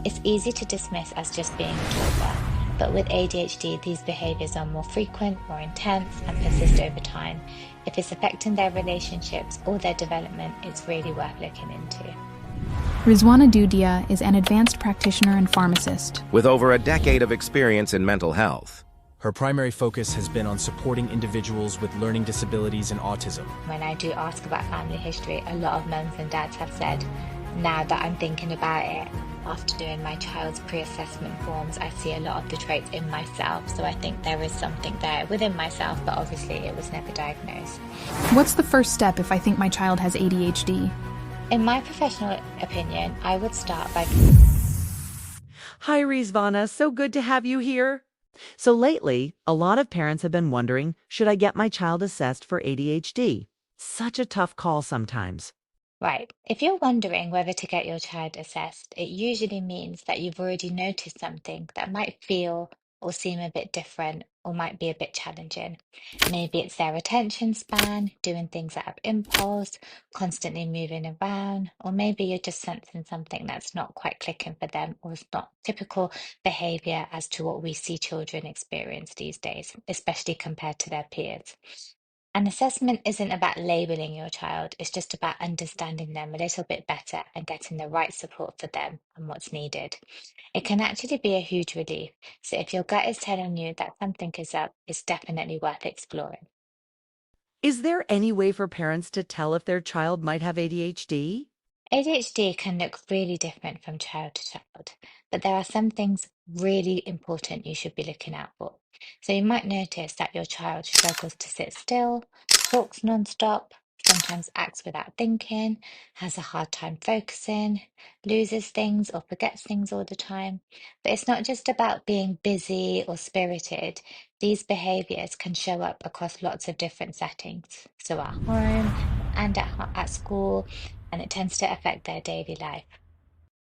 It's easy to dismiss as just being a toddler, but with ADHD, these behaviors are more frequent, more intense, and persist over time. If it's affecting their relationships or their development, it's really worth looking into. Rizwana Dudhia is an advanced practitioner and pharmacist. With over a decade of experience in mental health, her primary focus has been on supporting individuals with learning disabilities and autism. When I do ask about family history, a lot of mums and dads have said, now that I'm thinking about it, after doing my child's pre-assessment forms, I see a lot of the traits in myself. So I think there is something there within myself, but obviously it was never diagnosed. What's the first step if I think my child has ADHD? In my professional opinion, I would start by... Hi, Rizwana. So good to have you here. So lately, a lot of parents have been wondering, should I get my child assessed for ADHD? Such a tough call sometimes. Right. If you're wondering whether to get your child assessed, it usually means that you've already noticed something that might feel or seem a bit different or might be a bit challenging. Maybe it's their attention span, doing things out of impulse, constantly moving around, or maybe you're just sensing something that's not quite clicking for them or it's not typical behavior as to what we see children experience these days, especially compared to their peers. An assessment isn't about labeling your child, it's just about understanding them a little bit better and getting the right support for them and what's needed. It can actually be a huge relief. So if your gut is telling you that something is up, it's definitely worth exploring. Is there any way for parents to tell if their child might have ADHD? ADHD can look really different from child to child, but there are some things really important you should be looking out for. So you might notice that your child struggles to sit still, talks nonstop, sometimes acts without thinking, has a hard time focusing, loses things or forgets things all the time. But it's not just about being busy or spirited. These behaviors can show up across lots of different settings. So at home and at school, and it tends to affect their daily life.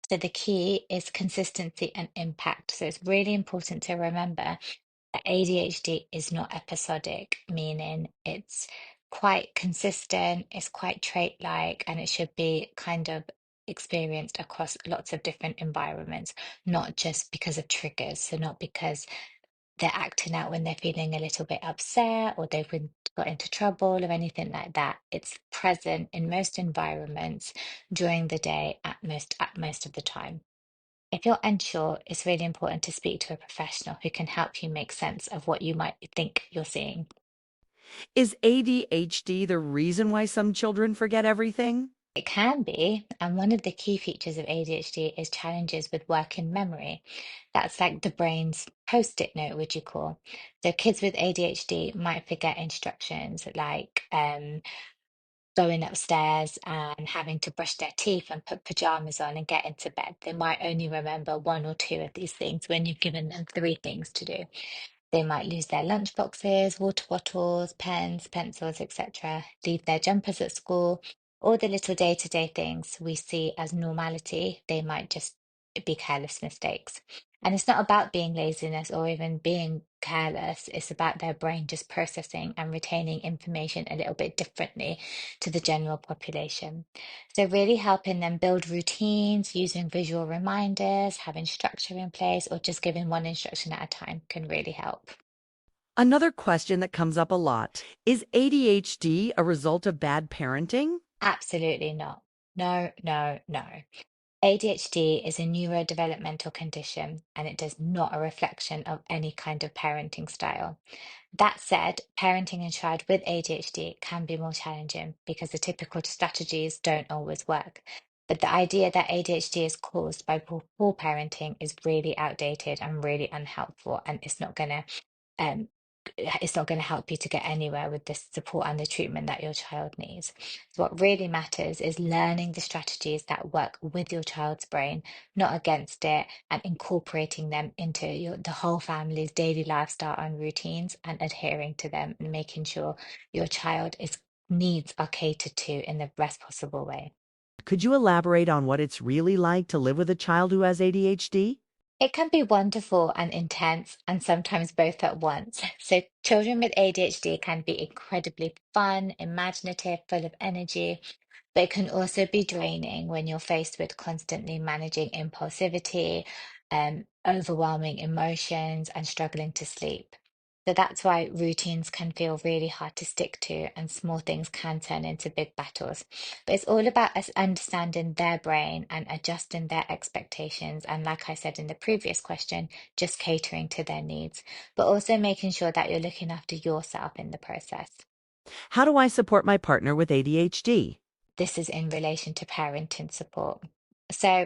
So the key is consistency and impact. So it's really important to remember that ADHD is not episodic, meaning it's quite consistent, it's quite trait-like, and it should be kind of experienced across lots of different environments, not just because of triggers. So not because they're acting out when they're feeling a little bit upset or got into trouble or anything like that. It's present in most environments during the day at most of the time. If you're unsure, it's really important to speak to a professional who can help you make sense of what you might think you're seeing. Is ADHD the reason why some children forget everything? It can be, and one of the key features of ADHD is challenges with working memory. That's like the brain's post-it note, would you call? So kids with ADHD might forget instructions like going upstairs and having to brush their teeth and put pajamas on and get into bed. They might only remember one or two of these things when you've given them three things to do. They might lose their lunch boxes, water bottles, pens, pencils, etc., leave their jumpers at school, all the little day-to-day things we see as normality, they might just be careless mistakes. And it's not about being laziness or even being careless. It's about their brain just processing and retaining information a little bit differently to the general population. So, really helping them build routines, using visual reminders, having structure in place, or just giving one instruction at a time can really help. Another question that comes up a lot. Is ADHD a result of bad parenting? Absolutely not. No, no, no. ADHD is a neurodevelopmental condition and it is not a reflection of any kind of parenting style. That said, parenting a child with ADHD can be more challenging because the typical strategies don't always work. But the idea that ADHD is caused by poor parenting is really outdated and really unhelpful, and um, it's not going to help you to get anywhere with the support and the treatment that your child needs. So what really matters is learning the strategies that work with your child's brain, not against it, and incorporating them into the whole family's daily lifestyle and routines and adhering to them and making sure your child is needs are catered to in the best possible way. Could you elaborate on what it's really like to live with a child who has ADHD? It can be wonderful and intense, and sometimes both at once. So, children with ADHD can be incredibly fun, imaginative, full of energy, But it can also be draining when you're faced with constantly managing impulsivity, overwhelming emotions, and struggling to sleep. So that's why routines can feel really hard to stick to, and small things can turn into big battles. But it's all about us understanding their brain and adjusting their expectations. And like I said in the previous question, just catering to their needs, but also making sure that you're looking after yourself in the process. How do I support my partner with ADHD? This is in relation to parenting support. So,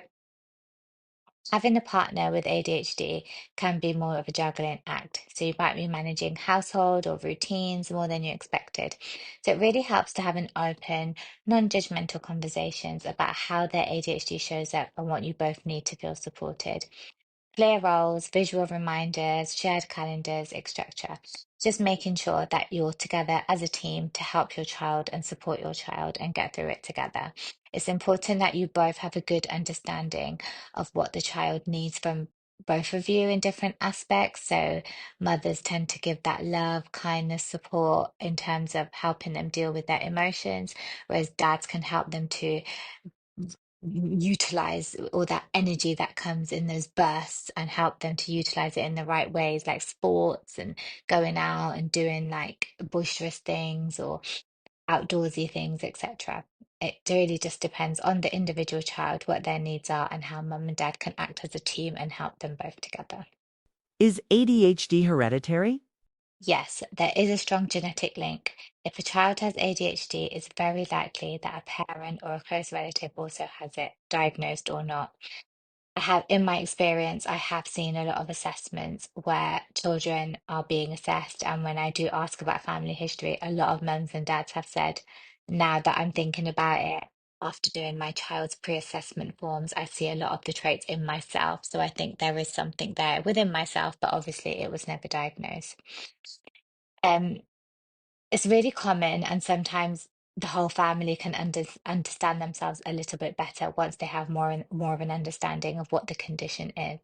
having a partner with ADHD can be more of a juggling act. So, you might be managing household or routines more than you expected. So, it really helps to have an open, non judgmental conversations about how their ADHD shows up and what you both need to feel supported. Clear roles, visual reminders, shared calendars, etc. Just making sure that you're together as a team to help your child and support your child and get through it together. It's important that you both have a good understanding of what the child needs from both of you in different aspects. So, mothers tend to give that love, kindness, support in terms of helping them deal with their emotions, whereas dads can help them to utilize all that energy that comes in those bursts and help them to utilize it in the right ways, like sports and going out and doing like boisterous things or outdoorsy things, etc. It really just depends on the individual child, what their needs are, and how mum and dad can act as a team and help them both together. Is ADHD hereditary? Yes, there is a strong genetic link. If a child has ADHD, it's very likely that a parent or a close relative also has it, diagnosed or not. In my experience, I have seen a lot of assessments where children are being assessed. And when I do ask about family history, a lot of mums and dads have said, now that I'm thinking about it, after doing my child's pre-assessment forms, I see a lot of the traits in myself. So I think there is something there within myself, but obviously it was never diagnosed. Um, it's really common, and sometimes the whole family can understand themselves a little bit better once they have more of an understanding of what the condition is.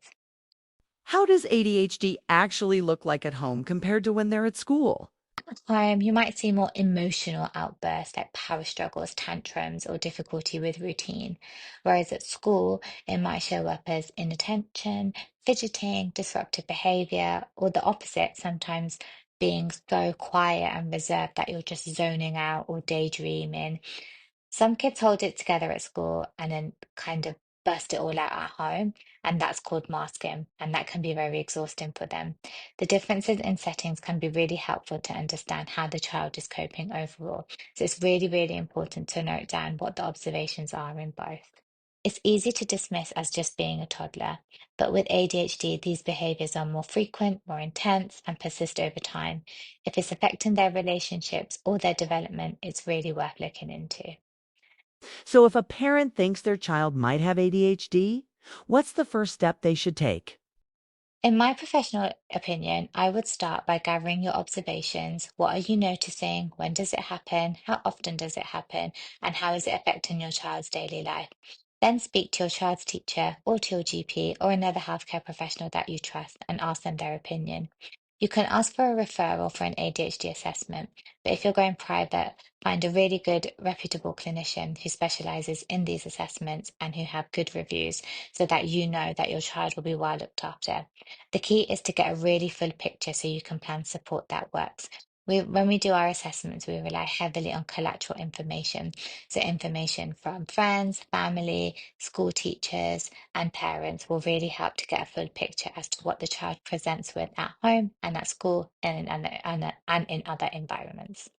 How does ADHD actually look like at home compared to when they're at school? You might see more emotional outbursts like power struggles, tantrums, or difficulty with routine. Whereas at school, it might show up as inattention, fidgeting, disruptive behavior, or the opposite, sometimes being so quiet and reserved that you're just zoning out or daydreaming. Some kids hold it together at school and then kind of burst it all out at home, and that's called masking, and that can be very exhausting for them. The differences in settings can be really helpful to understand how the child is coping overall. So it's really, really important to note down what the observations are in both. It's easy to dismiss as just being a toddler, but with ADHD, these behaviors are more frequent, more intense, and persist over time. If it's affecting their relationships or their development, it's really worth looking into. So if a parent thinks their child might have ADHD, what's the first step they should take? In my professional opinion, I would start by gathering your observations. What are you noticing? When does it happen? How often does it happen? And how is it affecting your child's daily life? Then speak to your child's teacher or to your GP or another healthcare professional that you trust and ask them their opinion. You can ask for a referral for an ADHD assessment, but if you're going private, find a really good, reputable clinician who specializes in these assessments and who have good reviews so that you know that your child will be well looked after. The key is to get a really full picture so you can plan support that works. When we do our assessments, we rely heavily on collateral information. So, information from friends, family, school teachers, and parents will really help to get a full picture as to what the child presents with at home and at school and in other environments.